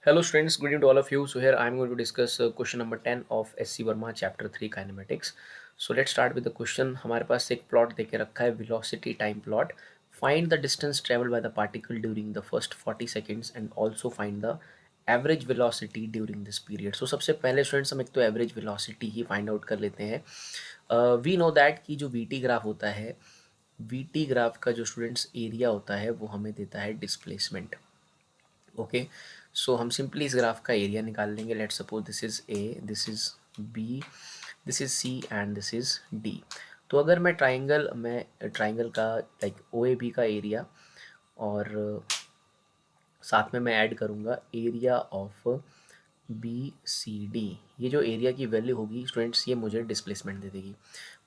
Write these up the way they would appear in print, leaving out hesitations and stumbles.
Hello students, good evening to all of you. So here I am going to discuss question number 10 of SC Verma chapter 3 kinematics. So let's start with the question. हमारे पास एक plot देके रखा है velocity time plot. Find the distance traveled by the particle during the first 40 seconds and also find the average velocity during this period. So सबसे पहले students हम एक तो average velocity ही फाइंड आउट कर लेते हैं. वी नो दैट कि जो VT ग्राफ होता है, VT ग्राफ का जो स्टूडेंट्स एरिया होता है वो हमें देता है डिस्प्लेसमेंट. ओके, सो हम सिंपली इस ग्राफ का एरिया निकाल लेंगे. Let's suppose this is A, this is B, this is C and this is D. तो अगर मैं ट्राइंगल का लाइक ओ ए बी का एरिया और साथ में मैं ऐड करूँगा area of B C D, ये जो एरिया की वैल्यू होगी स्टूडेंट्स ये मुझे डिस्प्लेसमेंट दे देगी.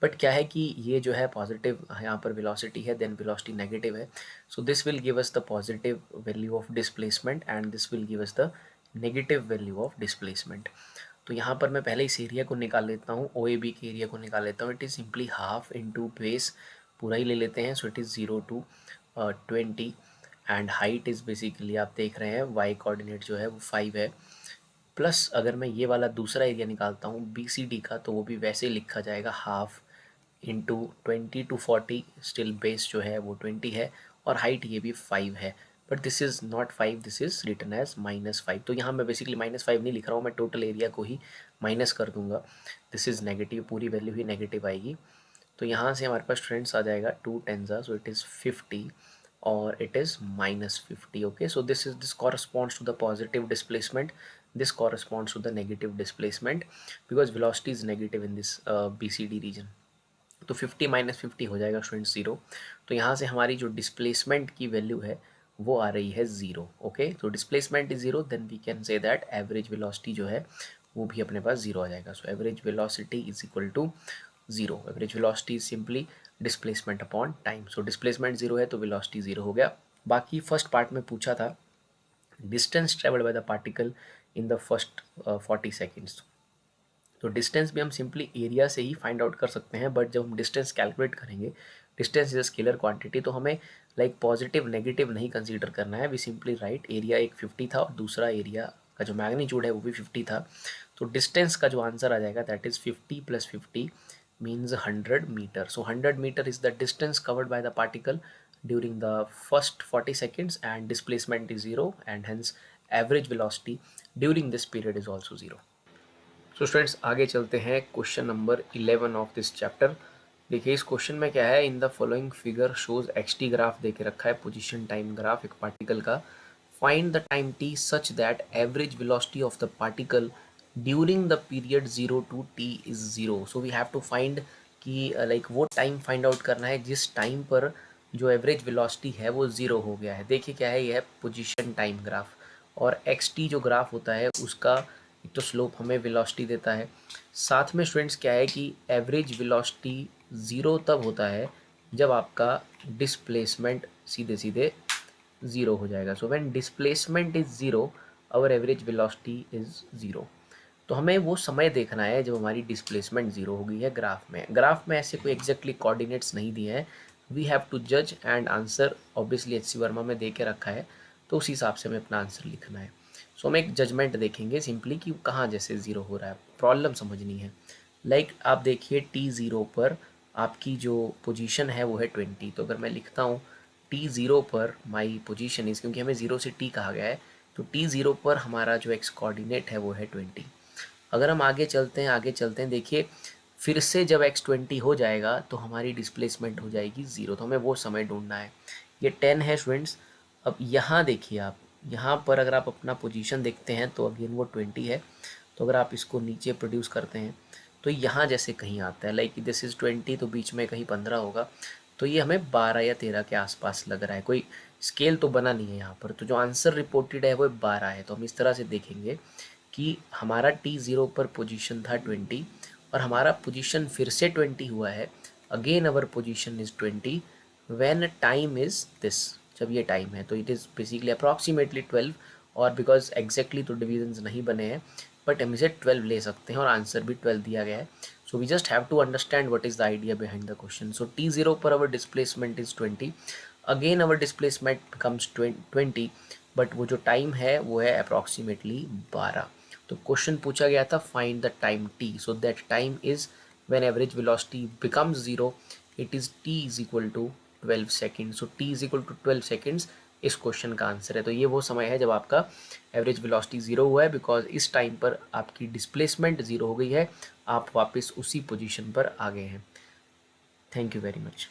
बट क्या है कि ये जो है पॉजिटिव यहाँ पर वेलोसिटी है, देन वेलोसिटी नेगेटिव है. So this will give us the positive value of displacement and this will give us the negative value of displacement. तो यहाँ पर मैं पहले इस एरिया को निकाल लेता हूँ, ओ ए बी के एरिया को निकाल लेता हूँ. It is simply half into base, पूरा ही ले लेते हैं. So it is 0 to 20 and height is basically आप देख रहे हैं वाई कोऑर्डिनेट जो है वो 5 है. प्लस अगर मैं ये वाला दूसरा एरिया निकालता हूँ बी सी डी का, तो वो भी वैसे ही लिखा जाएगा half into 20 to 40. Still base जो है वो 20 है और हाइट ये भी 5 है. But this is not 5, this is written as -5. तो यहाँ मैं बेसिकली -5 नहीं लिख रहा हूँ, मैं टोटल एरिया को ही माइनस कर दूंगा. दिस इज़ नेगेटिव, पूरी वैल्यू ही नेगेटिव आएगी. तो यहाँ से हमारे पास स्टूडेंट्स आ जाएगा 2 टेंजा, सो इट इज़ 50 और it is -50. Okay, so this corresponds to the positive displacement, this corresponds to the negative displacement because velocity is negative in this BCD region. तो 50 -50 हो जाएगा स्टूडेंट 0. तो यहाँ से हमारी जो डिस्प्लेसमेंट की वैल्यू है वो आ रही है 0. ओके, तो displacement is 0, then we can say that average velocity जो है वो भी अपने पास 0 आ जाएगा. So average velocity is equal to 0. Average velocity is simply displacement upon time. So displacement 0 है तो वेलोसिटी 0 हो गया. बाकी फर्स्ट पार्ट में पूछा था distance travelled by the particle in the first 40 seconds. तो डिस्टेंस भी हम सिंपली एरिया से ही फाइंड आउट कर सकते हैं, बट जब हम डिस्टेंस कैलकुलेट करेंगे, distance is a scalar quantity, तो हमें लाइक पॉजिटिव नेगेटिव नहीं कंसीडर करना है. वी सिंपली राइट एरिया एक 50 था और दूसरा एरिया का जो मैग्नीट्यूड है वो भी 50 था. तो डिस्टेंस का जो आंसर आ जाएगा that is 50 + 50 means 100 meter. So 100 meter is the distance covered by the particle during the first 40 seconds and displacement is 0 and hence average velocity during this period is also 0. So students आगे चलते हैं question number 11 of this chapter. देखिए इस क्वेश्चन में क्या है, in the following figure shows X T graph दे के रखा है, पोजीशन टाइम ग्राफ एक पार्टिकल का. Find the time T such that average velocity of the particle during the period 0 to t is 0. So we have to find कि like वो time find out करना है जिस टाइम पर जो average velocity है वो 0 हो गया है. देखिए क्या है, ये है पोजीशन टाइम ग्राफ और एक्स टी जो ग्राफ होता है उसका एक तो स्लोप हमें वेलोसिटी देता है. साथ में स्टूडेंट्स क्या है कि एवरेज वेलोसिटी 0 तब होता है जब आपका डिस्प्लेसमेंट सीधे सीधे 0 हो जाएगा. So when displacement is 0 our average velocity is 0. तो हमें वो समय देखना है जब हमारी डिस्प्लेसमेंट 0 हो गई है. ग्राफ में ऐसे कोई एग्जैक्टली कोऑर्डिनेट्स नहीं दिए हैं. वी हैव टू जज and answer obviously H C Verma में दे के रखा है, तो उस हिसाब से हमें अपना आंसर लिखना है. सो हम एक जजमेंट देखेंगे सिंपली कि कहाँ जैसे 0 हो रहा है, प्रॉब्लम समझनी है. लाइक आप देखिए t0 पर आपकी जो पोजीशन है वो है 20. तो अगर मैं लिखता हूँ t0 पर माई पोजीशन इज़, क्योंकि हमें 0 से t कहा गया है, तो t0 पर हमारा जो एक्स कोऑर्डिनेट है वो है 20. अगर हम आगे चलते हैं देखिए फिर से जब x20 हो जाएगा तो हमारी डिस्प्लेसमेंट हो जाएगी 0. तो हमें वो समय ढूंढना है. ये 10 है स्टूडेंट्स. अब यहाँ देखिए आप, यहाँ पर अगर आप अपना पोजीशन देखते हैं तो अगेन वो 20 है. तो अगर आप इसको नीचे प्रोड्यूस करते हैं तो यहाँ जैसे कहीं आता है लाइक दिस इज़ 20, तो बीच में कहीं 15 होगा. तो ये हमें 12 या 13 के आसपास लग रहा है. कोई स्केल तो बना नहीं है यहाँ पर. तो जो आंसर रिपोर्टेड है वो 12 है. तो हम इस तरह से देखेंगे कि हमारा t0 पर पोजीशन था 20 और हमारा पोजीशन फिर से 20 हुआ है. Again our position is 20 when time is this, जब ये टाइम है. तो इट इज़ बेसिकली अप्रॉक्सीमेटली 12, और बिकॉज एग्जैक्टली तो डिविजन्स नहीं बने हैं बट हम इसे 12 ले सकते हैं और आंसर भी 12 दिया गया है. So we just have to understand what is the idea behind the question. So t0 पर our displacement is 20, again our displacement comes 20 but वो जो टाइम है वो है अप्रॉक्सीमेटली 12। तो क्वेश्चन पूछा गया था find the time T, so that time is when average velocity becomes zero, it is T is equal to 12 second. So T is equal to 12 seconds इस क्वेश्चन का आंसर है। तो ये वो समय है जब आपका एवरेज वेलोसिटी ज़ीरो हुआ है, बिकॉज इस टाइम पर आपकी डिस्प्लेसमेंट ज़ीरो हो गई है, आप वापस उसी पोजीशन पर आ गए हैं। Thank you very much.